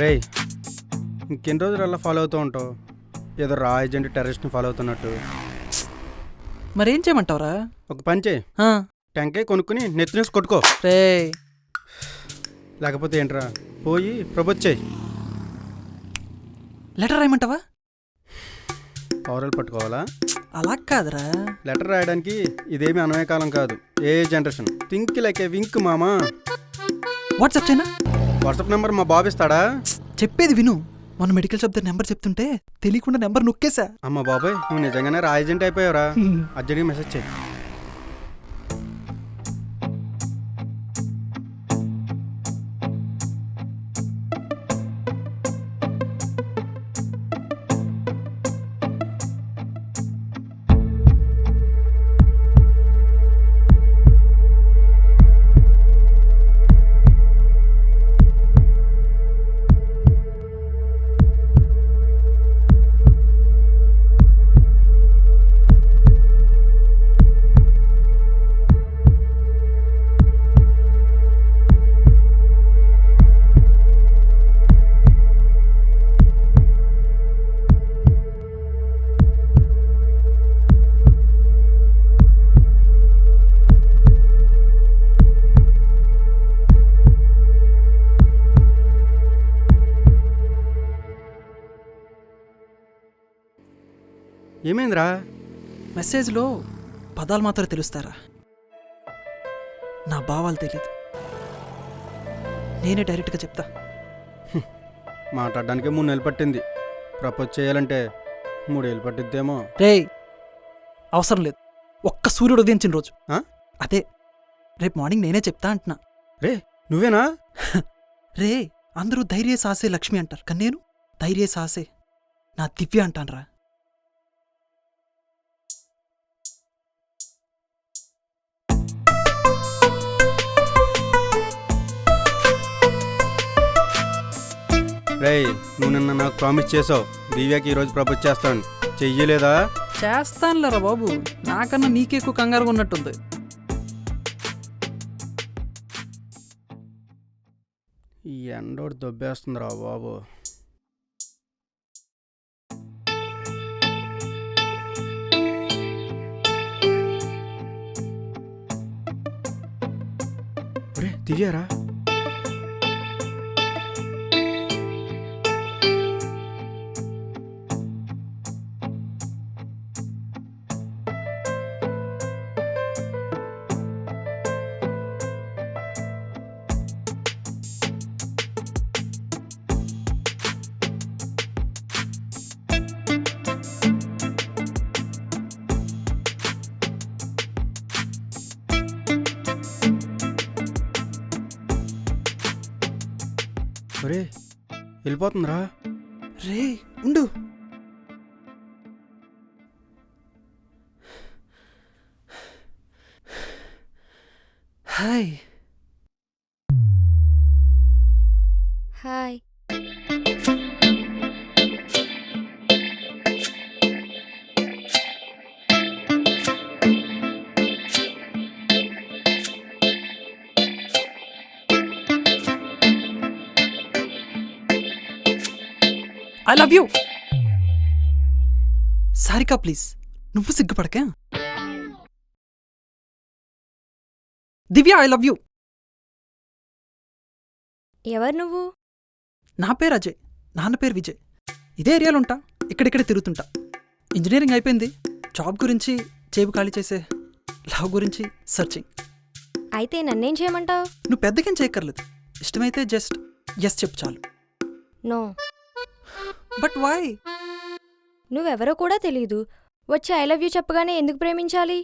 రేయ్, ఇంకెన్ని రోజులు అలా ఫాలో అవుతూ ఉంటావు? ఏదో రా ఏజెంట్ టెర్రరిస్ట్ని ఫాలో అవుతున్నట్టు. మరేం చేయమంటావురా? ఒక పని చేయి, టెంకాయ కొనుక్కుని నెత్తినేసి కొట్టుకో. రే, లేకపోతే ఏంట్రా, పోయి ప్రపోజ్ చేయి. లెటర్ రాయమంటావా? పౌరాలు పట్టుకోవాలా? అలా కాదురా. లెటర్ రాయడానికి ఇదేమి అనవే కాలం కాదు, a generation. Think like a wink మామా. వాట్సాప్ చేయనా? వాట్సాప్ నెంబర్ మా బాబు ఇస్తాడా? చెప్పేది విను. మొన్న మెడికల్ షాప్ దగ్గర నెంబర్ చెప్తుంటే తెలియకుండా నెంబర్ నొక్కేసా. అమ్మ బాబాయ్, నువ్వు నిజంగానే రా ఏజెంట్ అయిపోయావురా. అర్జెంట్గా మెసేజ్ చేయి. ఏమైందిరా? మెసేజ్లో పదాలు మాత్రం తెలుస్తారా? నా భావాలు తెలియదు. నేనే డైరెక్ట్గా చెప్తా. మాట్లాడడానికే 3 నెలలు పట్టింది. ప్రపోజ్ చేయాలంటే 3 ఏళ్ళు పట్టిద్దేమో. రే, అవసరం లేదు. ఒక్క సూర్యుడు ఉదయించిన రోజు అదే రేపు మార్నింగ్ నేనే చెప్తా అంటున్నా. రే, నువ్వేనా? రే, అందరూ ధైర్య సాసే లక్ష్మి అంటారు, కానీ నేను ధైర్య సాసే నా దివ్య అంటానురా. రేయ్, నువ్వు నిన్న నాకు ప్రామిస్ చేసావు దివ్యాకి ఈరోజు ప్రపోజ్ చేస్తాను. చెయ్యలేదా? చేస్తానులేరా బాబు, నాకన్నా నీకే ఎక్కువ కంగారుగా ఉన్నట్టుంది. ఈ ఎండోడు దొబ్బేస్తుందిరా బాబు. ఒరే దివ్యారా? ఒరే, వెళ్ళిపోతుందిరా. రే ఉండు. Hi. Hi. I love you. Sarika please, నువ్వు సిగ్గుపడకే. దివ్య, ఐ లవ్ యూ. ఎవరు నువ్వు? నా పేరు అజయ్, నాన్న పేరు విజయ్. ఇదే ఏరియాలో ఉంటా, ఇక్కడిక్కడే తిరుగుతుంటా. ఇంజనీరింగ్ అయిపోయింది, జాబ్ గురించి జేబు ఖాళీ చేసే, లవ్ గురించి సర్చింగ్. అయితే నన్నేం చేయమంటావు? నువ్వు పెద్దకేం చేయక్కర్లేదు, ఇష్టమైతే జస్ట్ ఎస్ చెప్పు చాలు. నో. But why? నువ్వెవరో కూడా తెలీదు, వచ్చి ఐ లవ్ యూ చెప్పగానే ఎందుకు ప్రేమించాలి?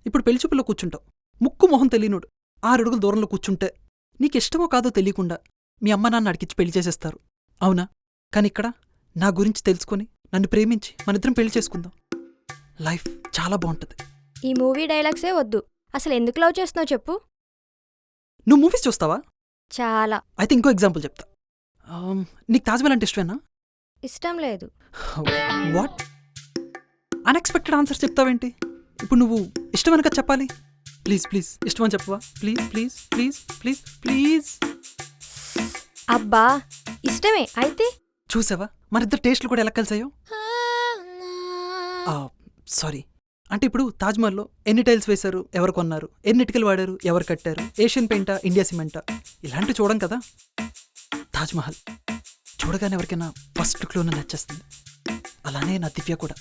ఇప్పుడు పెళ్లి చూపులో కూర్చుంటావు, ముక్కు మొహం తెలియనుడు, 6 అడుగుల దూరంలో కూర్చుంటే నీకిష్టమో కాదో తెలియకుండా మీ అమ్మ నాన్న అడిగిచ్చి పెళ్లి చేసేస్తారు, అవునా? కానీ ఇక్కడ నా గురించి తెలుసుకొని నన్ను ప్రేమించి మనిద్దరం పెళ్లి చేసుకుందాం. లైఫ్ చాలా బాగుంటుంది. ఈ మూవీ డైలాగ్సే వద్దు. అసలు ఎందుకు లవ్ చేస్తున్నావు చెప్పు. నువ్వు మూవీస్ చూస్తావా? చాలా అయితే ఇంకో ఎగ్జాంపుల్ చెప్తా. నీకు తాజ్మహల్ అంటే ఇష్టమేనా? ఇష్టం లేదు. వాట్? అన్ఎక్స్పెక్టెడ్ ఆన్సర్ చెప్తావేంటి? ఇప్పుడు నువ్వు ఇష్టమని కదా చెప్పాలి. ప్లీజ్ ప్లీజ్ ఇష్టమని చెప్పవా? Please please please please please. అబ్బా ఇష్టమే అయితే. చూసావా మరిద్దరు టేస్ట్లు కూడా ఎలా కలిసాయో? సారీ, అంటే ఇప్పుడు తాజ్మహల్లో ఎన్ని టైల్స్ వేశారు, ఎవరు కొన్నారు, ఎన్ని ఇటుకలు వాడారు, ఎవరు కట్టారు, ఏషియన్ పెయింటా, ఇండియా సిమెంటా, ఇలాంటివి చూడం కదా. తాజ్మహల్ చూడగానే ఎవరికైనా ఫస్ట్ లుక్లోనే నచ్చేస్తుంది. అలానే నా దివ్య కూడా.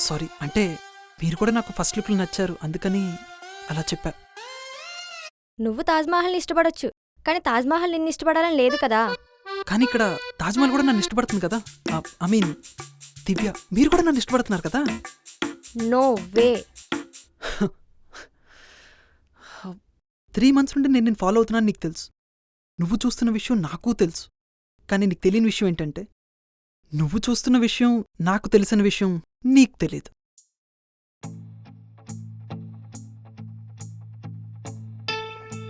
సారీ, అంటే మీరు కూడా నాకు ఫస్ట్ లుక్లో నచ్చారు, అందుకని అలా చెప్పా. నువ్వు తాజ్మహల్ని ఇష్టపడొచ్చు, కానీ తాజ్మహల్ నిన్ను ఇష్టపడాలని లేదు కదా. కానీ ఇక్కడ తాజ్మహల్ కూడా నన్ను ఇష్టపడుతుంది కదా. ఐ మీన్ దివ్య, మీరు కూడా నన్ను ఇష్టపడుతున్నారు కదా. No way. 3 months నుండి నేను ఫాలో అవుతున్నాను, నీకు తెలుసు. నువ్వు చూస్తున్న విషయం నాకు తెలుసు. కానీ నీకు తెలియని విషయం ఏంటంటే, నువ్వు చూస్తున్న విషయం నాకు తెలిసిన విషయం నీకు తెలియదు.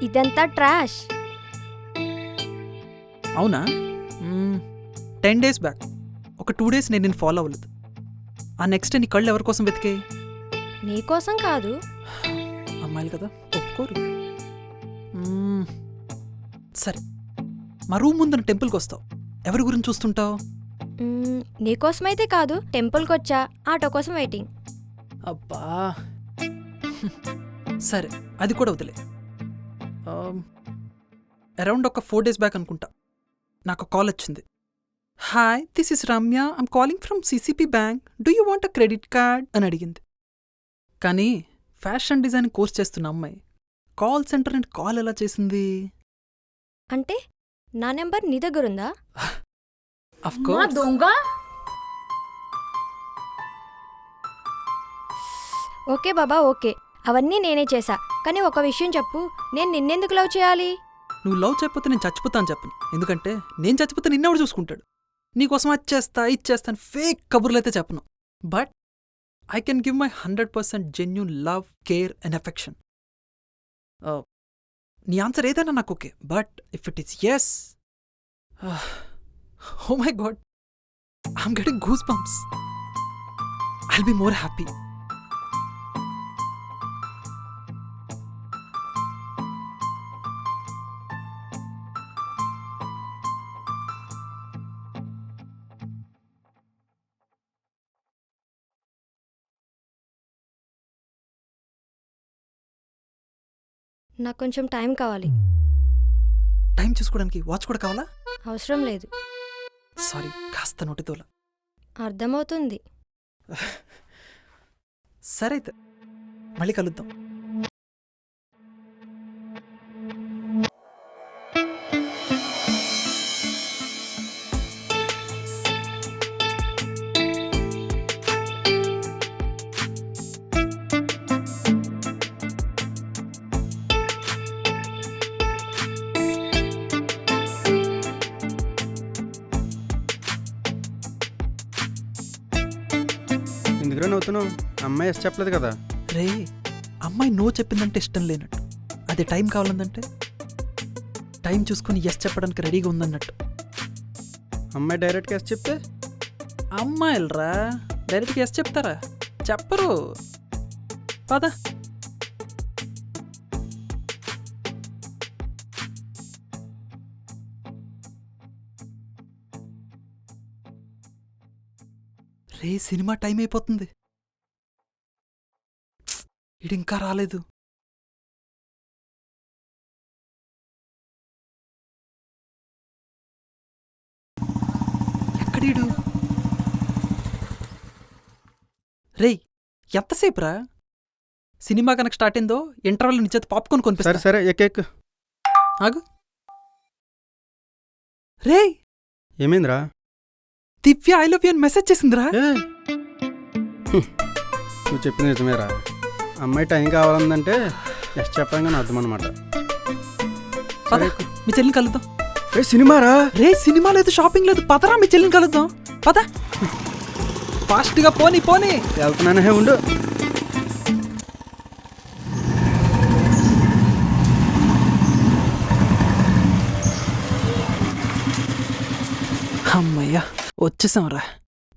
ఇదంతా ట్రాష్. అవునా? 10 days బ్యాక్ ఒక 2 days నేను ఫాలో అవ్వలేదు. ఆ నెక్స్ట్ నీ కళ్ళు ఎవరి కోసం వెతికే? నీకోసం కాదు. అమ్మాయిలు కదా, ఒప్పుకోరు. సరే, మా రూమ్ ముందున్న టెంపుల్కి వస్తావు, ఎవరి గురించి చూస్తుంటావు? నీకోసమైతే కాదు, టెంపుల్కి వచ్చా, ఆటో కోసం వెయిటింగ్. అబ్బా సరే, అది కూడా వదిలే. అరౌండ్ ఒక 4 days బ్యాక్ అనుకుంటా నాకు కాల్ వచ్చింది. Hi, this is Ramya, I'm calling from CCP bank, do you want a credit card అని అడిగింది. కానీ ఫ్యాషన్ డిజైన్ కోర్స్ చేస్తున్న అమ్మాయి కాల్ సెంటర్ అండ్ కాల్ ఎలా చేసింది? అంటే నా నెంబర్ నీ దగ్గరుందా? Of course. ఓకే బాబా, ఓకే, అవన్నీ నేనే చేశా. కానీ ఒక విషయం చెప్పు, నేను నిన్నెందుకు లవ్ చేయాలి? నువ్వు లవ్ చేయకపోతే నేను చచ్చిపోతాను చెప్పను, ఎందుకంటే నేను చచ్చిపోతే నిన్నెవడు చూసుకుంటాడు. నీకోసం అది ఇచ్చేస్తాను ఫేక్ కబుర్లు అయితే చెప్పను. But I can give my 100% genuine love, care and affection. నీ ఆన్సర్ ఏదైనా నాకు okay, but if it is yes, oh my god, I'm getting goose bumps. I'll be more happy. నాకు కొంచెం టైం కావాలి. టైం చూసుకోవడానికి వాచ్ కూడా కావాలా? అవసరం లేదు. సారీ, కాస్త నోటితోలా. అర్థమవుతుంది. సరే అయితే మళ్ళీ కలుద్దాం. ఎందుకు నవ్వుతున్నావు? అమ్మాయి ఎస్ చెప్పలేదు కదా. రే, అమ్మాయి నో చెప్పిందంటే ఇష్టం లేనట్టు, అదే టైం కావాలందంటే టైం చూసుకుని ఎస్ చెప్పడానికి రెడీగా ఉందన్నట్టు. అమ్మాయి డైరెక్ట్గా ఎస్ చెప్తే? అమ్మాయిలరా డైరెక్ట్గా ఎస్ చెప్తారా? చెప్పరు. పద. రే, సినిమా టైం అయిపోతుంది, ఇడు ఇంకా రాలేదు. ఎక్కడీడు? రేయ్, ఎంతసేపు రా? సినిమా కనుక స్టార్ట్ అయిందో ఇంటర్వెల్ నిచ్చేత పాప్కార్న్ కొనిపిస్తా. సరే ఎక్కెక్కు. ఆగు. రేయ్, ఏమైందిరా? దివ్య ఐ లవ్ యూ అని మెసేజ్ చేసిందిరా. నువ్వు చెప్పింది నిజమేరా. అమ్మాయి టైం కావాలందంటే ఎస్ చెప్పంగా నా అర్థం అనమాట. పద మీ చెల్లిని కలుద్దాం. రే సినిమారా. రే సినిమా లేదు, షాపింగ్ లేదు, పదరా మీ చెల్లిని కలుద్దాం. పద ఫాస్ట్గా పోనీ పోనీ. వెళ్తున్నానే ఉండు. అమ్మయ్యా వచ్చేసాంరా.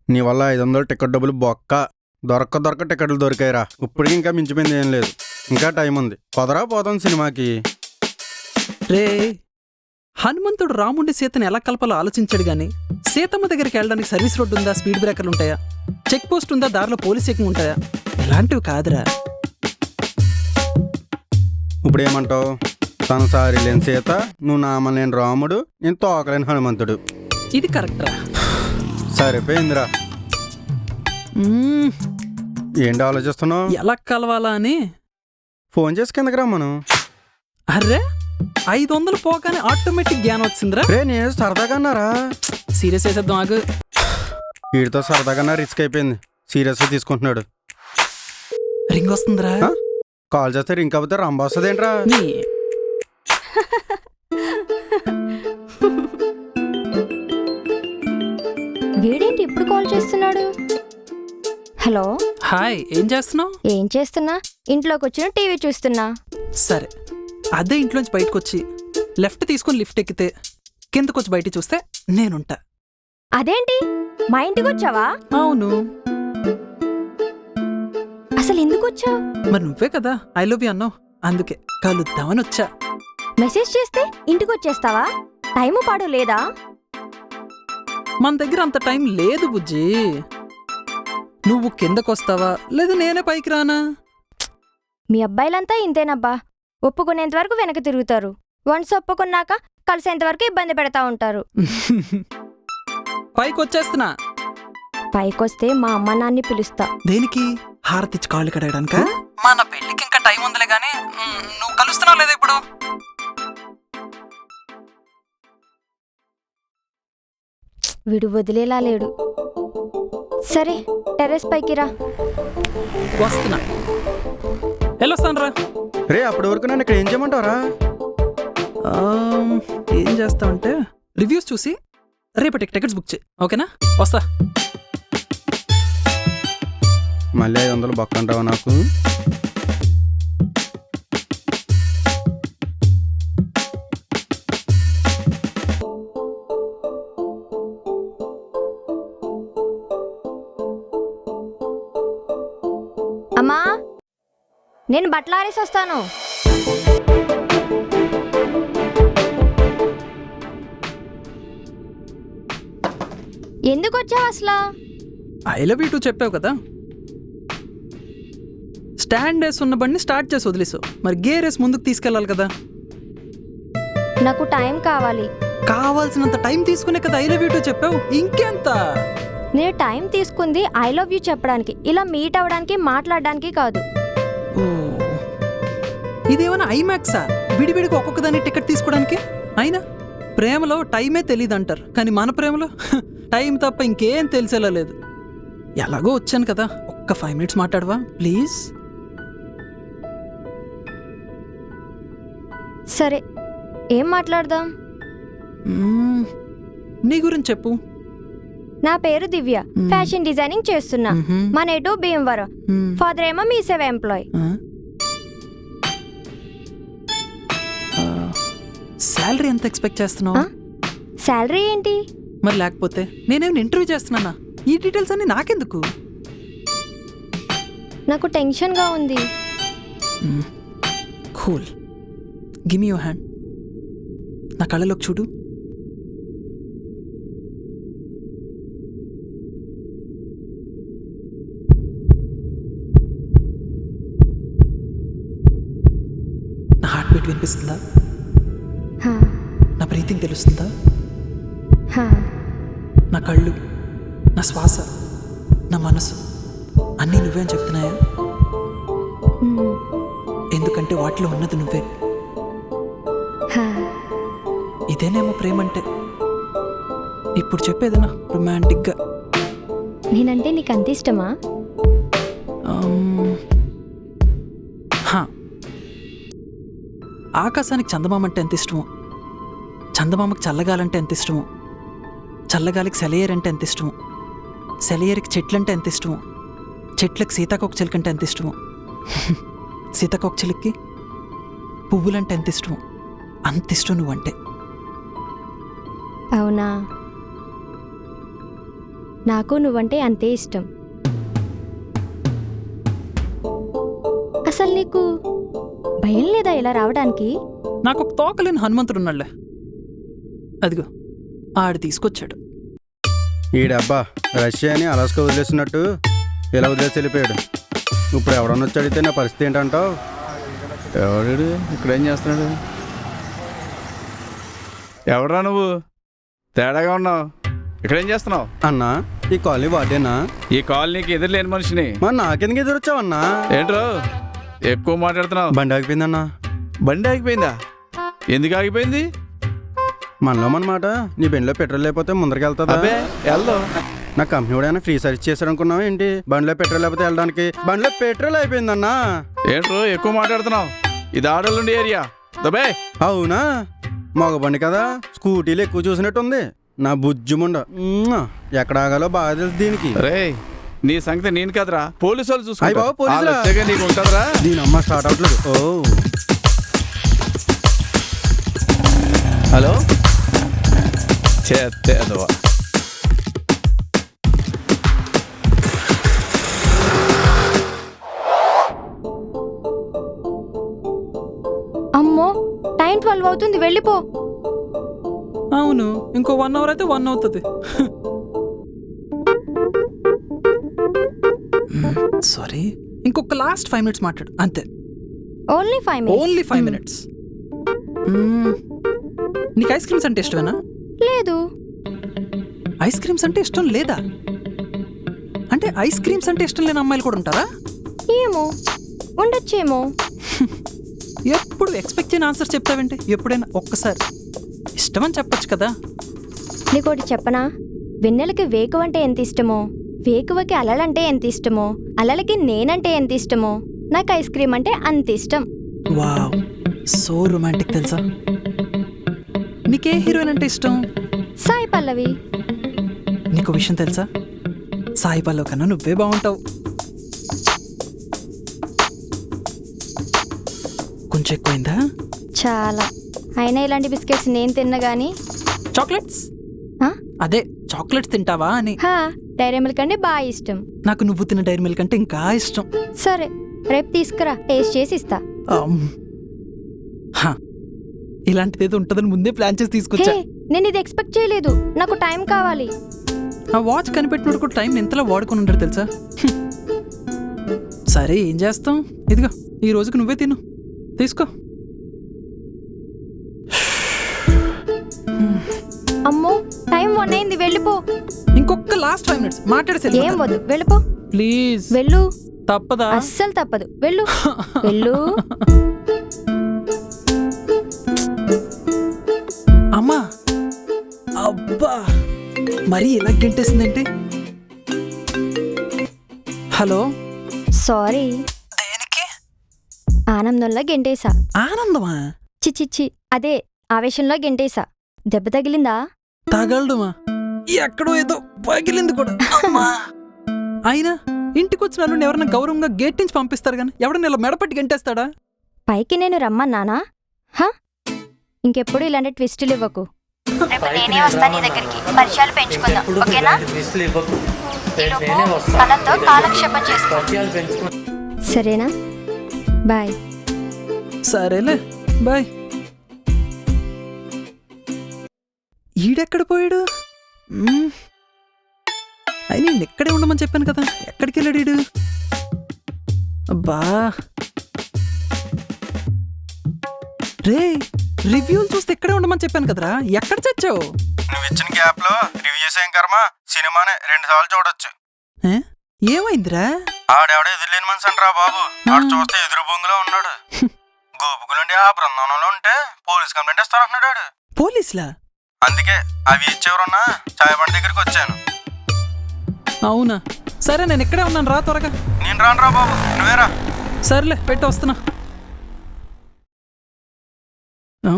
నీ వల్ల 500 టికెట్ డబ్బులు బొక్క. దొరక్క టికెట్లు దొరికాయిరా. ఇప్పటికి ఇంకా మించిపోయింది ఏం లేదు. ఇంకా టైం ఉంది. పదరా పోతాం సినిమాకి. రే హనుమంతుడు రాముడి సీతను ఎలా కలపాలో ఆలోచించాడు గాని సీతమ్మ దగ్గరికి వెళ్ళడానికి సర్వీస్ రోడ్డు ఉందా, స్పీడ్ బ్రేకర్లు ఉంటాయా, చెక్ పోస్ట్ ఉందా, దారిలో పోలీస్ చెకింగ్ ఉంటాయా, ఇలాంటివి కాదురా. ఇప్పుడు ఏమంటావు? తను సారి లేని సీత, నువ్వు నామలేని రాముడు, నేను తోకలేని హనుమంతుడు. ఇది కరెక్ట్రా. సరిపోయిందిరా. ఏంటి ఆలోచిస్తున్నావు? ఎలా కలవాలా అని ఫోన్ చేసి కిందకి రమ్మను. అర్రే 500 పోగానే ఆటోమేటిక్ జ్ఞానం వచ్చిందిరా. రే నేను సరదాగా అన్నారా. సీరియస్ వేసేద్దాం ఆగు. వీడితో సరదాగా రిస్క్ అయిపోయింది. సీరియస్గా తీసుకుంటున్నాడు. రింగ్ వస్తుందిరా. కాల్ చేస్తే రింగ్ కాకపోతే రంబ వస్తుంది ఏంట్రా. వీడేంటి ఇప్పుడు కాల్ చేస్తున్నాడు? హలో హాయ్, ఏం చేస్తున్నావు? ఏం చేస్తున్నా? ఇంట్లోకి వచ్చిన టీవీ చూస్తున్నా. సరే అదే ఇంట్లోంచి బయటకు వచ్చి లెఫ్ట్ తీసుకుని లిఫ్ట్ ఎక్కితే కిందకొచ్చి బయట చూస్తే నేనుంటా. అదేంటి మా ఇంటికి వచ్చావా? అవును. అసలు ఎందుకు వచ్చావు? మరి నువ్వే కదా ఐ లవ్ యూ అన్నావు, అందుకే కలుద్దామని వచ్చా. మెసేజ్ చేస్తే ఇంటికి వచ్చేస్తావా? టైము పాడు లేదా? మన దగ్గర అంత టైం లేదు బుజ్జి. నువ్వు కిందకొస్తావా లేదా నేనే పైకి రానా? మీ అబ్బాయిలంతా ఇంతేనబ్బా. ఒప్పుకునేంత వరకు వెనక తిరుగుతారు. వన్స్ ఒప్పుకున్నాక కలిసేంత వరకు ఇబ్బంది పెడతా ఉంటారు. పైకి వచ్చేస్తున్నా. పైకొస్తే మా అమ్మ నాన్ని పిలుస్తా. దేనికి? హారతిచ్చి కాళ్ళు కడగడానికా? మన పెళ్ళికి ఇంకా టైం ఉందిలే గానీ నువ్వు కలుస్తున్నావు లేదా ఇప్పుడు? వీడు వదిలేలా లేడు. సరే టెర్రస్ పైకి రా. వస్తున్నా. వెళ్ళొస్తాను రా. రే అప్పటి వరకు నన్ను ఇక్కడ ఏం చేయమంటావరా? ఏం చేస్తావంటే రివ్యూస్ చూసి రేపటికి టికెట్స్ బుక్ చేయి, ఓకేనా? వస్తా. మళ్ళీ 500 బొక్క అంటావా నాకు? అమ్మా నేను బట్టలు ఆరేసి వస్తాను. ఎందుకు వచ్చావు అసలు? ఐ లవ్ యూ టూ చెప్పావు కదా. స్టాండ్ వేసి ఉన్న బండిని స్టార్ట్ చేసి వదిలేసావు, మరి గేర్ వేసి ముందుకు తీసుకెళ్ళాలి కదా. నాకు టైం కావాలి. కావాల్సినంత టైం తీసుకునే కదా ఐ లవ్ యూ టూ చెప్పావు, ఇంకెంత? నేను టైం తీసుకుంది ఐ లవ్ యూ చెప్పడానికి, ఇలా మీట్ అవ్వడానికి మాట్లాడడానికి కాదు. ఇదేమైనా ఐమాక్సా విడివిడికి ఒక్కొక్కదాన్ని టికెట్ తీసుకోవడానికి? అయినా ప్రేమలో టైమే తెలియదు అంటారు, కానీ మన ప్రేమలో టైం తప్ప ఇంకేం తెలిసేలా లేదు. ఎలాగో వచ్చాను కదా, ఒక్క 5 minutes మాట్లాడవా ప్లీజ్? సరే ఏం మాట్లాడదాం? నీ గురించి చెప్పు. నా పేరు దివ్య, ఫ్యాషన్ డిజైనింగ్ చేస్తున్నా. మా నేటివ్ భీమవరం, ఫాదర్ ఏమో మీ సేవ ఎంప్లాయ్. శాలరీ ఎంత ఎక్స్పెక్ట్ చేస్తున్నావు? శాలరీ ఏంటి? మరి లేకపోతే నేనేమైనా ఇంటర్వ్యూ చేస్తున్నానా? ఈ డీటెయిల్స్ అన్ని నాకెందుకు? నాకు టెన్షన్గా ఉంది. Cool, give me your hand. నా కళ్ళలోకి చూడు. నా హార్ట్ బీట్ వినిపిస్తుందా? నా బ్రీతింగ్ తెలుస్తుందా? నా కళ్ళు, నా శ్వాస, నా మనసు అన్నీ నువ్వే అని చెప్తున్నాయా? ఎందుకంటే వాటిలో ఉన్నది నువ్వే. ఇదేనేమో ప్రేమంటే. ఇప్పుడు చెప్పేదనా రొమాంటిక్గా. నేనంటే నీకు అంత ఇష్టమా? హా. ఆకాశానికి చందమామ అంటే ఎంత ఇష్టమో, చందమామకి చల్లగాలంటే ఎంత ఇష్టమో, చల్లగాలికి సెలయేరు అంటే ఎంత ఇష్టమో, సెలయేరుకి చెట్లంటే ఎంత ఇష్టమో, చెట్లకి సీతాకోక చిలుకంటే ఎంత ఇష్టమో, సీతాకోక చిలుక్కి పువ్వులంటే ఎంత ఇష్టమో అంత ఇష్టం నువ్వంటే. అవునా? నాకు నువ్వంటే అంతే ఇష్టం. అసలు నీకు భయం లేదా ఇలా రావడానికి? నాకు ఒక తోకలేని హనుమంతుడు ఉన్నాడులే, అదిగో ఆడు తీసుకొచ్చాడు. ఈడబ్బా రష్యాని అలాస్కా వదిలేసినట్టు ఇలా వదిలేసి వెళ్ళిపోయాడు. ఇప్పుడు ఎవడన్నా వచ్చి అడిగితే నా పరిస్థితి ఏంటంటావు? ఎవడు ఇక్కడేం చేస్తున్నాడు? ఎవడరా నువ్వు? తేడాగా ఉన్నావు. ఇక్కడేం చేస్తున్నావు? అన్నా ఈ కాలనీ వాడేనా? ఈ కాలనీకి ఎదురులేని మనిషిని. మరి నాకెందుకు ఎదురొచ్చావన్నా? ఏంట్రో ఎక్కువ మాట్లాడుతున్నావు? బండి ఆగిపోయిందన్నా. బండి ఆగిపోయిందా? ఎందుకు ఆగిపోయింది? మనలో మన మాట, నీ బండిలో పెట్రోల్ లేకపోతే ముందరికి వెళ్తుందా? అబ్బే వెళ్దాం. నా కంపెనీ కూడా ఏమైనా ఫ్రీ సర్వీస్ చేశాడు అనుకున్నావా ఏంటి? బండిలో పెట్రోల్ లేకపోతే వెళ్ళడానికి. బండిలో పెట్రోల్ అయిపోయిందన్నా. ఏంట్రో ఎక్కువ మాట్లాడుతున్నావు? ఇది ఆడోళ్ళుండి ఏరియా దబే. అవునా? మగ బండి కదా, స్కూటీలు ఎక్కువ చూసినట్టుంది. నా బుజ్జిముండ ఎక్కడ ఆగాలో బాగా తెలుసు దీనికి. రే నీ సంగతి నేను కదరా, పోలీసు వాళ్ళు అయ్య బాబు, పోలీసులా? చూసుకుంటా. నీకు ఉంటుందిరా? దీని అమ్మ స్టార్ట్ అవట్లేదు. ఓ హలో చేత్తేదవా. అమ్మో, టైం 12 అవుతుంది, వెళ్ళిపో. అవును, ఇంకో 1 అవర్ అయితే 1 అవుతుంది. సారీ, ఇంకొక లాస్ట్ 5 minutes మాట్లాడు అంతే. Only 5 minutes. Only 5 minutes. నీకు ఐస్ క్రీమ్స్ అంటే ఇష్టమేనా? లేదు. ఐస్ క్రీమ్స్ అంటే ఇష్టం లేదా? అంటే ఐస్ క్రీమ్స్ అంటే ఇష్టం లేని అమ్మాయిలు కూడా ఉంటారా? ఏమో, ఉండొచ్చేమో. ఎప్పుడు ఎక్స్పెక్ట్ చేయని ఆన్సర్ చెప్తావేంటి? ఎప్పుడైనా ఒక్కసారి ఇష్టమని చెప్పొచ్చు కదా. నీకోటి చెప్పనా? వెన్నెలకి వేకువంటే ఎంత ఇష్టమో, వేకువకి అలలంటే ఎంత ఇష్టమో, అలలకి నేనంటే ఎంత ఇష్టమో, నాకు ఐస్ క్రీమ్ అంటే అంత ఇష్టం. Wow, so romantic. తెలుసా, నీకే హీరోయిన్ అంటే ఇష్టం? సాయి పల్లవి. నీకు విషయం తెలుసా, సాయి పల్లవి కన్నా నువ్వే బాగుంటావు. కొంచెం ఎక్కువైందా? చాలా. అయినా ఇలాంటి బిస్కెట్స్ నేను తిన్నా గానీ. చాక్లెట్స్? అదే చాక్లెట్స్ తింటావా అని. డైరీ మిల్క్ అంటే బాగా ఇష్టం. నాకు నువ్వు తిన్న డైరీ మిల్క్ అంటే ఇంకా ఇష్టం. సరే, రేపు తీసుకురా, టేస్ట్ చేసి ఇస్తా. ఇలాంటిదేదో ఉంటుందని ముందే ప్లాన్ చేసి తీసుకొచ్చా. నేను ఇది ఎక్స్పెక్ట్ చేయలేదు. నాకు టైం కావాలి. ఆ వాచ్ కనిపెట్టినప్పుడు కూడా టైం ఎంతలా వాడుకొని ఉంటాడు తెలుసా. సరే, ఏం చేస్తాం? ఇదిగో ఈ రోజుకి నువ్వే తిను, తీసుకో. అమ్మో, టైం 1 అయింది, వెళ్ళిపో. ఇంకొక లాస్ట్ 5 minutes మాట్లాడేసి. ఏం వద్దు, వెళ్ళిపో ప్లీజ్. వెళ్ళు. తప్పదా? అస్సలు తప్పదు, వెళ్ళు. వెళ్ళు. అమ్మా, అబ్బా, మరీ ఇలా గెంటేసిందేంటి? Hello, sorry. దేనికి? ఆనందంలో గెంటేసా. ఆనందమా? చిచ్చిచ్చి, అదే ఆవేశంలో గెంటేసా. దెబ్బ తగిలిందా? తగలడమా? ఎక్కడో ఏదో పగిలింది కూడా. అయినా ఇంటికి వచ్చిన నన్ను ఎవరైనా గౌరవంగా గేట్ నుంచి పంపిస్తారు కానీ ఎవడన్నా ఇలా మెడపట్టి గెంటేస్తాడా? పైకి నేను రమ్మన్నానా? ఇంకెప్పుడు ఇలాంటి ట్విస్టులు ఇవ్వకు. రేపు నేనే వస్తా నీ దగ్గరికి, పరిచయాలు పెంచుకుందాం, ఓకేనా? కళతో కాలక్షేపం చేసుకో, సరేనా? బాయ్. సరేలే, బాయ్. ఈడెక్కడ పోయాడు? అయినా నేను ఎక్కడే ఉండమని చెప్పాను కదా, ఎక్కడికి వెళ్ళాడు ఈడు? అబ్బా, రే రివ్యూలు చూస్తే ఎక్కడే ఉండమని చెప్పాను కదరా, ఎక్కడ చచ్చావు? నువ్వు ఇచ్చిన గ్యాప్ లో రివ్యూస్ ఏం కర్మ, సినిమానే 2 సార్లు చూడొచ్చు. ఏమైందిరా? ఆడెవడ ఎదురులేని మనిషి అంటారా బాబు. ఆడు చూస్తే ఎదురు బొంగులో ఉన్నాడు. గోపుకులుండి ఆ బృందంలో ఉంటే పోలీస్ కంప్లైంట్ ఇస్తానంటున్నాడు. పోలీసులా? అందుకే అవి ఇచ్చేవరన్నా చాయ్ బండి దగ్గరికి వచ్చాను. అవునా? సరే, నేను ఇక్కడే ఉన్నాను, రా త్వరగా. నేను నేను రానురా బాబు, నువ్వేరా. సర్లే పెట్టి వస్తున్నా. ఆ,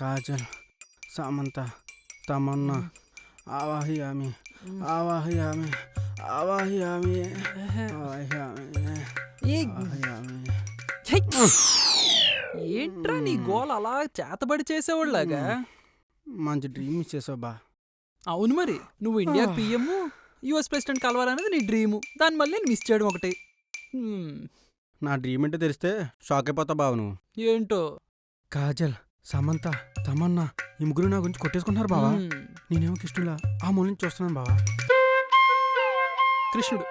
కాజల్, సమంత, తమన్నా, ఆవాహియామి, ఆవాహియామి, ఆవాహియామి, ఆవాహియామి, ఏ ఆవాహియామి. ఛై! ఏంట్రా నీ గోల్ అలా చేతబడి చేసేవాళ్ళగా? మంచి డ్రీమ్ ఇచ్చేసావు బా. అవును మరి, నువ్వు ఇండియా పిఎం, యుఎస్ ప్రెసిడెంట్ కలవాలనేది నీ డ్రీము, దాని మళ్ళీ నేను మిస్ చేయడం ఒకటి. నా డ్రీమ్ ఏంటో తెలిస్తే షాక్ అయిపోతావు బావ నువ్వు. ఏంటో కాజల్, సమంత, తమన్నా ఈ ముగ్గురు నా గురించి కొట్టేసుకుంటున్నారు బావా. నేనేమో కృష్ణులా ఆ మూల నుంచి చూస్తున్నాను బావా. కృష్ణుడు?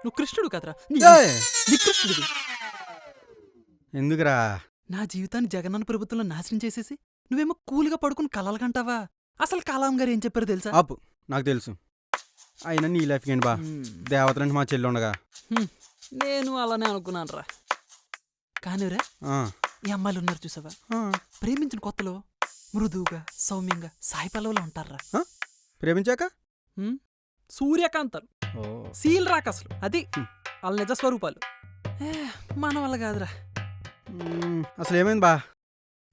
నువ్వు కృష్ణుడు కదరా, ఏయ్! నీ కృష్ణుడివి. ఎందుకురా? నా జీవితాన్ని జగనన్న ప్రభుత్వంలో నాశనం చేసేసి నువ్వేమో కూల్గా పడుకుని కలలు కంటావా? అసలు కలాం గారు ఏం చెప్పారో తెలుసా? ఆపు, నాకు తెలుసు. అయినా నీ లైఫ్కి ఏంటి బా, దేవతలంటే మా చెల్లి ఉండగా. నేను అలానే అనుకున్నాను రా. కానిరా, ఆ, ఈ అమ్మాయిలు ఉన్నారు చూసావా, ఆ. ప్రేమించిన కొత్తలో మృదువుగా సౌమ్యంగా సాయి పల్లవులో ఉంటారా. ప్రేమించాక సూర్యకాంతాలు, ఓ, సీల్ రాక అసలు అది వాళ్ళ నిజ స్వరూపాలు. మన వల్ల కాదురా. అసలు ఏమైంది బా?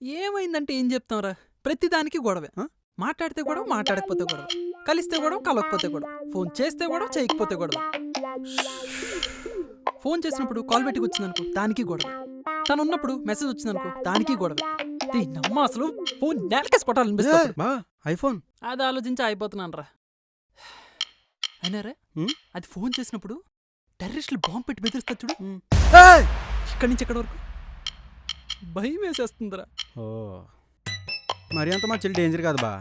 ఏమైందంటే ఏం చెప్తాంరా, ప్రతిదానికి గొడవే. మాట్లాడితే గొడవ, మాట్లాడకపోతే గొడవ, కలిస్తే గొడవ, కలవకపోతే గొడవ, ఫోన్ చేస్తే గొడవ, చేయకపోతే గొడవ. ఫోన్ చేసినప్పుడు కాల్ పెట్టి వచ్చిందనుకో దానికి గొడవ, తను ఉన్నప్పుడు మెసేజ్ వచ్చిందనుకో దానికి గొడవ. నమ్మ అసలు ఫోన్ నేలకేసి కొట్టాలనిపిస్తుంది. బా ఐఫోన్ అది ఆలోచించి అయిపోతున్నాను రా. అయినా రే, అది ఫోన్ చేసినప్పుడు టెర్రరిస్టులు బాంబు పెట్టి బెదిరిస్తా చూడు, ఇక్కడి నుంచి ఎక్కడి వరకు భయం వేసేస్తుందిరా. ఓ, మరి అంత మా చెల్లి డేంజర్ కాదు బా.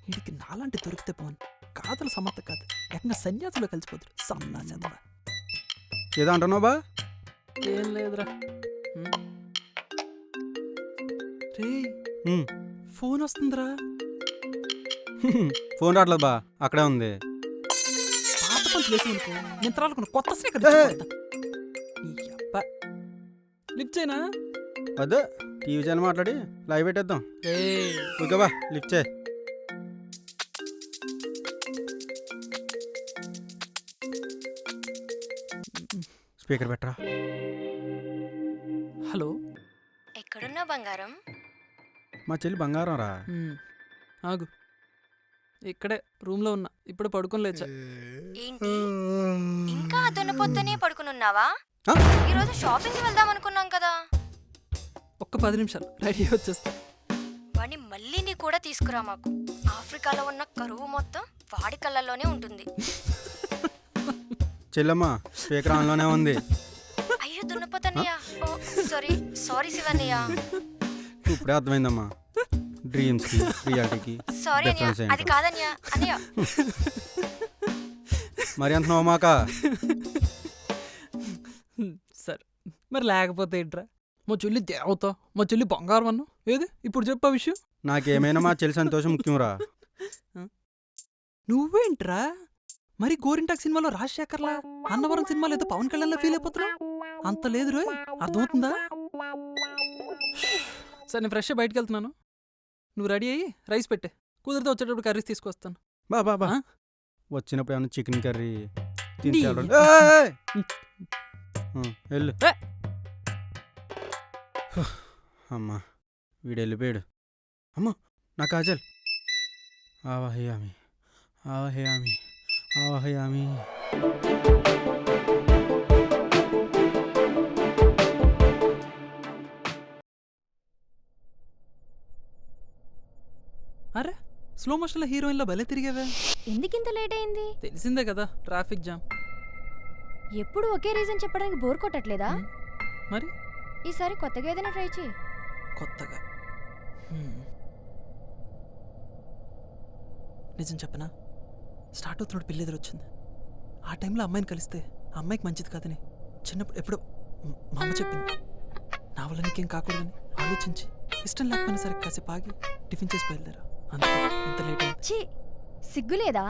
వీడికి నాలాంటి దొరికితే పోను, కాదలు సమర్థ కాదు, ఏకంగా సన్యాసులో కలిసిపోతాడు. సన్నాసేంద్రా. ఏదో అంటున్నావు బా? ఏం లేదురా. రే, ఫోన్ వస్తుందిరా. ఫోన్ రావట్లేదు బా, అక్కడే ఉంది. పాత పంచులు వేసేనుకో నిద్రాలకున్న కొత్త స్నేహితుడు లిఫ్ట్ చేయనా? వద్దు, టీవీ ఛానల్ మాట్లాడి లైవ్ పెట్టేద్దాం. ఓకే బా, లిఫ్ట్ చేయి. స్పీకర్ పెట్టరా. హలో, ఎక్కడున్నా బంగారం? మా చెల్లి బంగారం రా. ఆగు, ఇక్కడే రూమ్లో ఉన్నా, ఇప్పుడు పడుకొని లేచా. ఏంటి ఇంకా దున్నపోతూనే పడుకునున్నావా? ఈరోజు షాపింగ్కి వెళ్దాం అనుకున్నాం కదా. ఒక్క 10 నిమిషాలు రెడీ వచ్చేస్తా. వాడిని మళ్ళీ నీ కూడా తీసుకురా మాకు. ఆఫ్రికాలో ఉన్న కరువు మొత్తం వాడి కళ్ళల్లోనే ఉంటుంది. చెల్లమ్మ స్పీకర్ ఆన్లోనే ఉంది. అయ్యో దున్నపోతన్నయ్యా, సారీ సారీ శివన్నయ్య. ఇప్పుడే అర్థమైందమ్మా డ్రీమ్స్ కి రియాలిటీకి సారీ అన్నయ్య, అది కాదన్నయ్య. అన్నయ్య మరి అంత నోమాక. సరే మరి లేకపోతే ఏంట్రా, మా చెల్లి దేవత, మా చెల్లి బంగారం అన్నా ఏది ఇప్పుడు చెప్పా విషయం. నాకేమైనా మా చెల్లి సంతోషం ముఖ్యంరా. నువ్వేంట్రా మరి గోరింటాక్ సినిమాలో రాజశేఖర్లా, అన్నవరం సినిమాలో ఏదో పవన్ కళ్యాణ్లా ఫీల్ అయిపోతున్నావు? అంత లేదు రోయ్, అర్థమవుతుందా? సరే నేను ఫ్రెష్ బయటకు వెళ్తున్నాను, నువ్వు రెడీ అయ్యి రైస్ పెట్టే, కుదిరితే వచ్చేటప్పుడు కర్రీస్ తీసుకొస్తాను. బాబా బా, వచ్చినప్పుడు ఏమన్నా చికెన్ కర్రీ వెళ్ళు. అమ్మా వీడు వెళ్ళిపోయాడు. అమ్మా నా కాజల్. ఆవాహయామి, ఆవాహయామి, ఆవాహయామి. అరే స్లో మోషన్లో హీరోయిన్లో భలే తిరిగావే. ఎందుకింత లేట్ అయింది? తెలిసిందే కదా, ట్రాఫిక్ జామ్. ఎప్పుడు ఒకే రీజన్ చెప్పడానికి బోర్ కొట్టట్లేదా? మరి ఈసారి కొత్తగా ఏదైనా ట్రై చేయి. కొత్తగా నిజం చెప్పనా, స్టార్ట్ అవుతున్నాడు పిల్లి ఎదురు వచ్చింది. ఆ టైంలో అమ్మాయిని కలిస్తే ఆ అమ్మాయికి మంచిది కాదని చిన్నప్పుడు ఎప్పుడో మా అమ్మ చెప్పింది. నా వల్ల నీకేం కాకూడదని ఆలోచించి ఇష్టం లేకపోయినా సరే కాసేపు ఆగి టిఫిన్ చేసి బయలుదేరా. అందుకే ఇంత లేట్ అయింది. సిగ్గులేదా?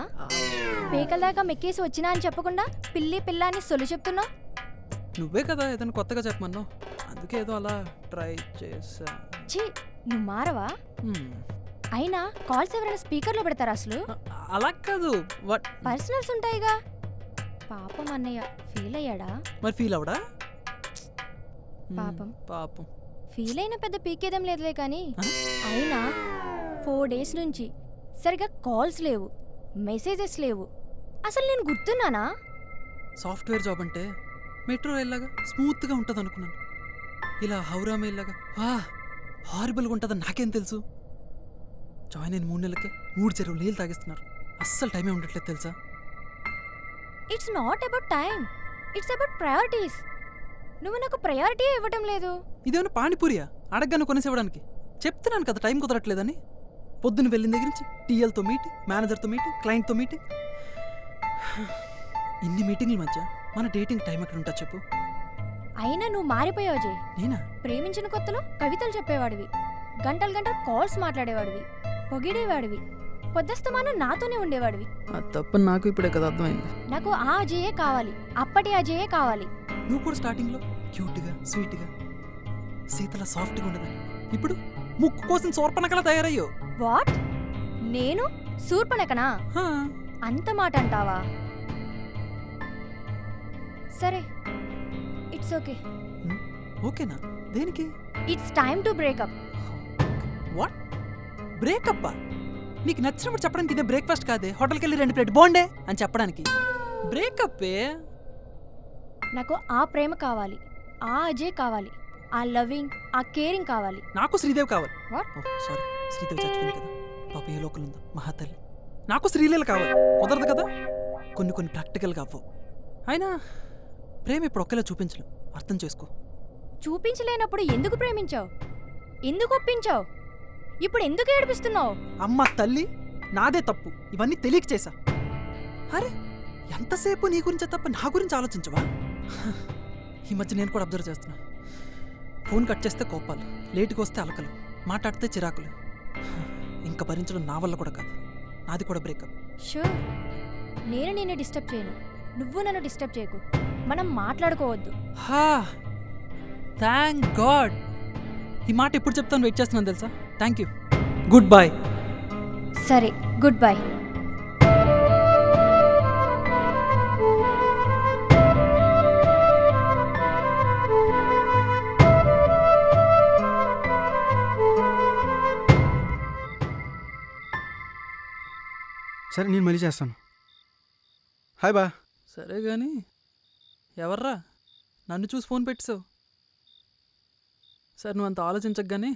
పేకల దాకా మెక్కేసి వచ్చినా అని చెప్పకుండా పిల్లి పిల్ల అని సొల్లు చెప్తున్నావు. నువ్వే కదా ఏదైనా కొత్తగా చెప్పమన్నావు, అందుకే ఏదో అలా ట్రై చేసా. ఛీ, నువ్వు మారవా? హ్మ్. అయినా కాల్స్ ఎవరైనా స్పీకర్లో పెడతారా అసలు? అలా కాదు, వాట్ పర్సనల్స్ ఉంటాయిగా. పాపం అన్నయ్య ఫీల్ అయ్యాడా? మరి ఫీల్ అవడా? పాపం. పాపం. ఫీల్ అయిన పెద్ద పీకేదేం లేదులే కానీ. ఆ? అయినా 4 days నుంచి సరిగా కాల్స్ లేవు, మెసేజెస్ లేవు. అసలు నేను గుర్తున్నానా? సాఫ్ట్వేర్ జాబ్ అంటే మెట్రో రైల్ లాగా స్మూత్గా ఉంటుంది అనుకున్నాను. ఇలా హౌరా మెయిల్ లాగా హారిబుల్గా ఉంటుందని నాకేం తెలుసు. జాయిన్ అయిన 3 నెలలకే 3 చెరువులు నీళ్ళు తాగిస్తున్నారు. అస్సలు టైమే ఉండట్లేదు తెలుసా. It's not about time, it's about priorities. నువ్వు నాకు ప్రయారిటీ ఇవ్వటం లేదు. ఇదేమైనా పానీపూరియా అడగ్గాను కొనేసివ్వడానికి? చెప్తున్నాను కదా టైం కుదరట్లేదని. పొద్దున్న వెళ్ళిన దగ్గర నుంచి టీఎల్తో మీటింగ్, మేనేజర్తో మీటింగ్, క్లయింట్తో మీటింగ్. ఇన్ని మీటింగ్ల మధ్య మన డేటింగ్ టైం ఎక్కడ ఉంటా చెప్పు. అయినా నువ్వు మారిపోయావు జే. నేనా? ప్రేమించిన కొత్తలో కవితలు చెప్పేవాడివి, గంటలు గంటలు కాల్స్ మాట్లాడేవాడివి, పొగిడేవాడివి, పొద్దస్తమానం నాతోనే ఉండేవాడివి. తప్ప నాకు ఇప్పుడే కదా అర్థమైంది. నాకు ఆ అజయే కావాలి, అప్పటి అజయే కావాలి. నువ్వు కూడా స్టార్టింగ్లో క్యూట్గా స్వీట్గా సీతలా సాఫ్ట్గా ఉండదని, ఇప్పుడు ముక్కు కోసం సోర్పనకలా తయారయ్యో. వాట్? నేను శూర్పణఖనా? అంత మాట అంటావా? సరే, ఇట్స్ ఓకే. ఓకేనా? దేనికి? It's time to breakup. What? బ్రేకప్పా? నీకు నచ్చినప్పుడు చెప్పడానికి ఇదే బ్రేక్ఫాస్ట్ కాదే, హోటల్కి వెళ్ళి 2 ప్లేట్ బోండే అని చెప్పడానికి. బ్రేకప్పే. నాకు ఆ ప్రేమ కావాలి, ఆ అజయ్ కావాలి, ఆ లవింగ్, ఆ కేరింగ్ కావాలి. నాకు శ్రీదేవి కావాలి. What? సారీ, శ్రీదేవి చచ్చిపోయింది కదా, పాప ఏ లోకల్ ఉందో మహాతల్లి. నాకు శ్రీలీల కావాలి. కుదరదు కదా, కొన్ని ప్రాక్టికల్గా అవ్వవు. అయినా ప్రేమ ఇప్పుడు ఒకేలా చూపించలేం, అర్థం చేసుకో. చూపించలేనప్పుడు ఎందుకు ప్రేమించావు? ఎందుకు ఒప్పించావు? ఇప్పుడు ఎందుకు ఏడిపిస్తున్నావు? అమ్మ తల్లి, నాదే తప్పు, ఇవన్నీ తెలియక చేశా. అరే, ఎంతసేపు నీ గురించే తప్ప నా గురించి ఆలోచించవా? ఈ మధ్య నేను కూడా అబ్జర్వ్ చేస్తున్నా. ఫోన్ కట్ చేస్తే కోపాలు, లేటుగా వస్తే అలకలు, మాట్లాడితే చిరాకులు. ఇంకా భరించడం నా వల్ల కూడా కాదు, నాది కూడా బ్రేకప్. షూర్, నేను నిన్ను డిస్టర్బ్ చేయను, నువ్వు నన్ను డిస్టర్బ్ చేయకు. మనం మాట్లాడుకోవద్దు. హా, థ్యాంక్ గాడ్. ఈ మాట ఎప్పుడు చెప్తాను వెయిట్ చేస్తున్నాను తెలుసా. Thank you. Good bye. సరే, గుడ్ బై. సరే, నేను మళ్ళీ చేస్తాను. హాయ్ బా. సరే కానీ ఎవర్రా నన్ను చూసి ఫోన్ పెట్టావు? సరే, నువ్వు అంత ఆలోచించగానే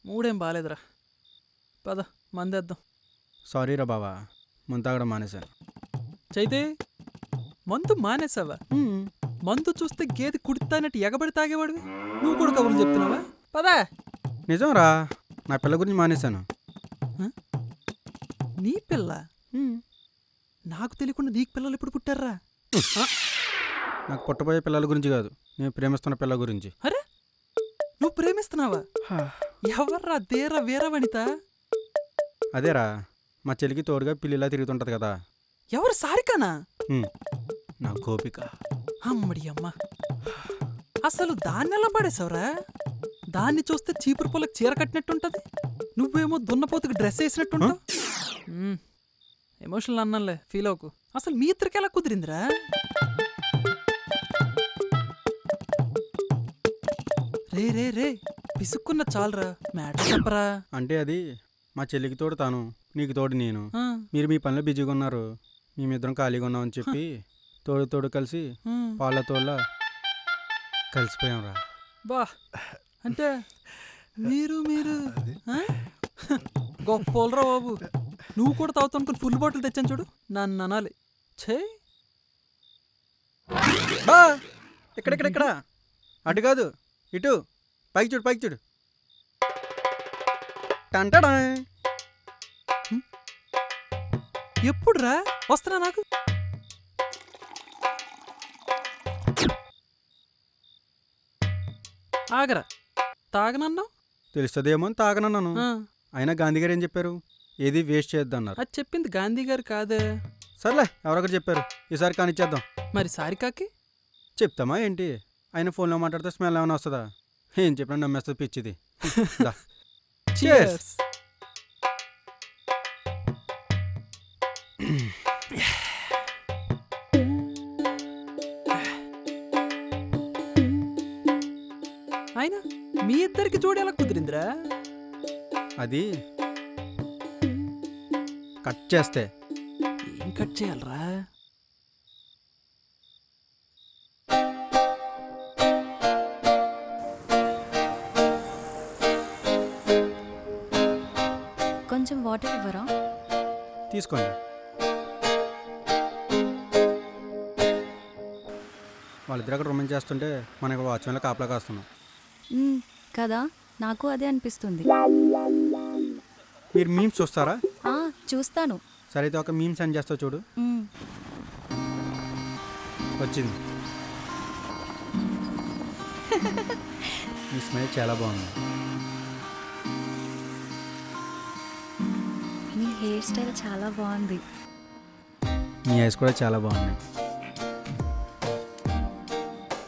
మూడేం బాగాలేదురా. పద మందేద్దాం. సారీ రా బావా, ముందు తాగడం మానేశాను. చైతే, మందు మానేసావా? మందు చూస్తే గేదె కుడితానట్టు ఎగబడి తాగేవాడివి, నువ్వు కూడా కబుర్లు చెప్తున్నావా? పదా. నిజం రా, నా పిల్ల గురించి మానేశాను. నీ పిల్ల? నాకు తెలియకుండా నీకు పిల్లలు ఎప్పుడు పుట్టారా? నాకు పుట్టబోయే పిల్లల గురించి కాదు, నేను ప్రేమిస్తున్న పిల్ల గురించి. అరే, నువ్వు ప్రేమిస్తున్నావా? ఎవర్రా దేరా వేరా వనిత? అదేరా, మా చెల్లికి తోడుగా పిల్లిలా తిరుగుతుంటది కదా. ఎవరు? సారికానా? నా గోపిక. అమ్మడి అమ్మ, అసలు దాన్ని ఎలా పడేసావురా? దాన్ని చూస్తే చీపురు పొలకు చీర కట్టినట్టుంటది, నువ్వేమో దున్నపోతుకి డ్రెస్ వేసినట్టుంటావు. ఎమోషనల్ అన్నానులే, ఫీల్ అవ్వకు. అసలు మీ ఇద్దరికి ఎలా కుదిరిందిరా? రే రే రే, పిసుక్కున్న చాలరా, మ్యాటర్ చెప్పరా. అంటే అది మా చెల్లికి తోడు తాను, నీకు తోడు నేను. మీరు మీ పనిలో బిజీగా ఉన్నారు, మేమిద్దరం ఖాళీగా ఉన్నామని చెప్పి తోడు కలిసి పాల తోళ్ళ కలిసిపోయాం రా. బా, అంటే మీరు గొప్పోలరా బాబు. నువ్వు కూడా తాగుతావు అనుకుని ఫుల్ బాటిల్ తెచ్చాను చూడు, నన్ను అనాలి. ఛే, బా ఇక్కడ అటు కాదు, ఇటు పైకి చూడు. టంటడా. ఎప్పుడురా వస్తున్నా? నాకు ఆగరా, తాగనన్నావు. తెలుస్తుందేమో అని తాగనన్నాను. అయినా గాంధీ గారు ఏం చెప్పారు? ఏది వేస్ట్ చేయొద్దన్నారు. అది చెప్పింది గాంధీ గారు కాదే. సర్లే ఎవరొకరు చెప్పారు, ఈసారి కానిచ్చేద్దాం. మరి సారికాకి చెప్తామా ఏంటి? ఆయన ఫోన్లో మాట్లాడితే స్మెల్ ఏమైనా వస్తుందా? ఏం చెప్పినా నమ్మేస్తుంది పిచ్చిది. దా. Cheers. అయినా మీ ఇద్దరికి జోడి ఎలా కుదిరిందిరా? అది కట్ చేస్తే ఏం కట్ చేయాలరా? కొంచెం వాటర్ ఇవ్వరా? తీసుకోండి. వాళ్ళిద్దరు అక్కడ రొమాన్స్ చేస్తుంటే మనకి వాచ్మెన్లో కాపలా కాస్తున్నాం. కదా, నాకు అదే అనిపిస్తుంది. మీరు మీమ్స్ చూస్తారా? చూస్తాను. సరే అయితే ఒక మీమ్ సెండ్ చేస్తావు చూడు. వచ్చింది. ఈ స్మైల్ చాలా బాగుంది. మీ హెయిర్ స్టైల్ చాలా బాగుంది. మీ ఐస్ కూడా చాలా బాగున్నాయి.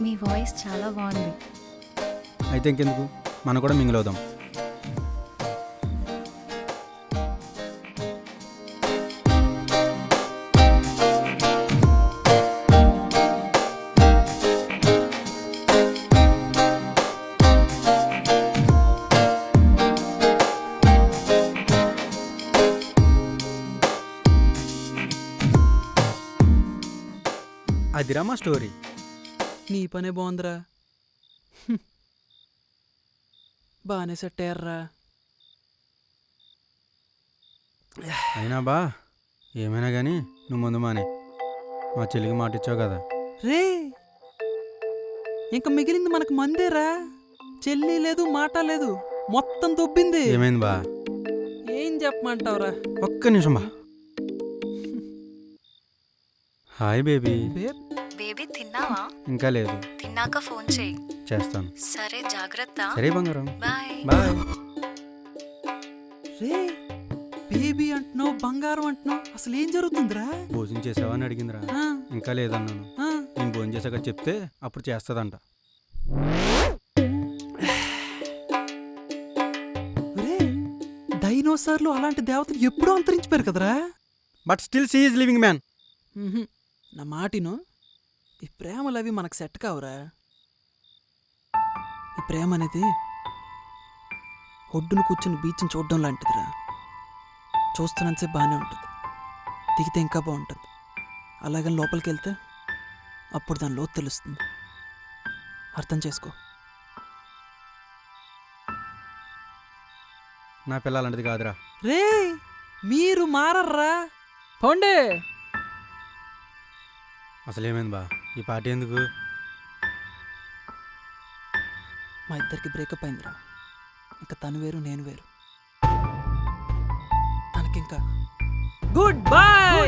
మీ వాయిస్ చాలా బాగుంది. అయితే ఇంకెందుకు, మనం కూడా మింగిల్ అవుదాం. అదిరా మా స్టోరీ. నీ పనే బాగుందిరా. బాగానే సెట్ అయ్యారా. అయినా బా, ఏమైనా కానీ నువ్వు ముందు మానే. మా చెల్లికి మాట ఇచ్చావు కదా. రే, ఇంకా మిగిలింది మనకు మందేరా. చెల్లి లేదు, మాట లేదు, మొత్తం దొబ్బింది. ఏమైంది బా? ఏం చెప్పమంటావురా? ఒక్క నిమిషం బా. Hi baby. బేబీ తిన్నావా? ఇంకా లేదు. తిన్నాక ఫోన్ చేయి. చేస్తాను. సరే, జాగ్రత్త. సరే బంగారం. బాయ్. బాయ్. రే, బేబీ అంటున్నావు, బంగారం అంటున్నావు, అసలు ఏం జరుగుతుందిరా? భోజనం చేసావా అని అడిగిందిరా. ఆ, ఇంకా లేదన్నాను. ఆ. నేను భోజనం చేసాక చెప్తే అప్పుడు చేస్తుందంట. రే, డైనోసార్లు అలాంటి దేవతలు ఎప్పుడూ అంతరించిపోయారు కదరా. But still she is living man. నా మాటిను, ఈ ప్రేమలు అవి మనకు సెట్ కావురా. ఈ ప్రేమ అనేది ఒడ్డును కూర్చుని బీచ్ని చూడడం లాంటిదిరా. చూస్తున్నంతసేపు బాగానే ఉంటుంది, దిగితే ఇంకా బాగుంటుంది. అలాగని లోపలికి వెళ్తే అప్పుడు దాని లోతు తెలుస్తుంది. అర్థం చేసుకో. నా పిల్ల అలాంటిది కాదురా. రే, మీరు మారర్రా. పోండే. అసలు ఏమైంది బా? ఈ పార్టీ ఎందుకు? మా ఇద్దరికి బ్రేకప్ అయిందిరా. ఇంకా తను వేరు, నేను వేరు. తనకింకా గుడ్ బై.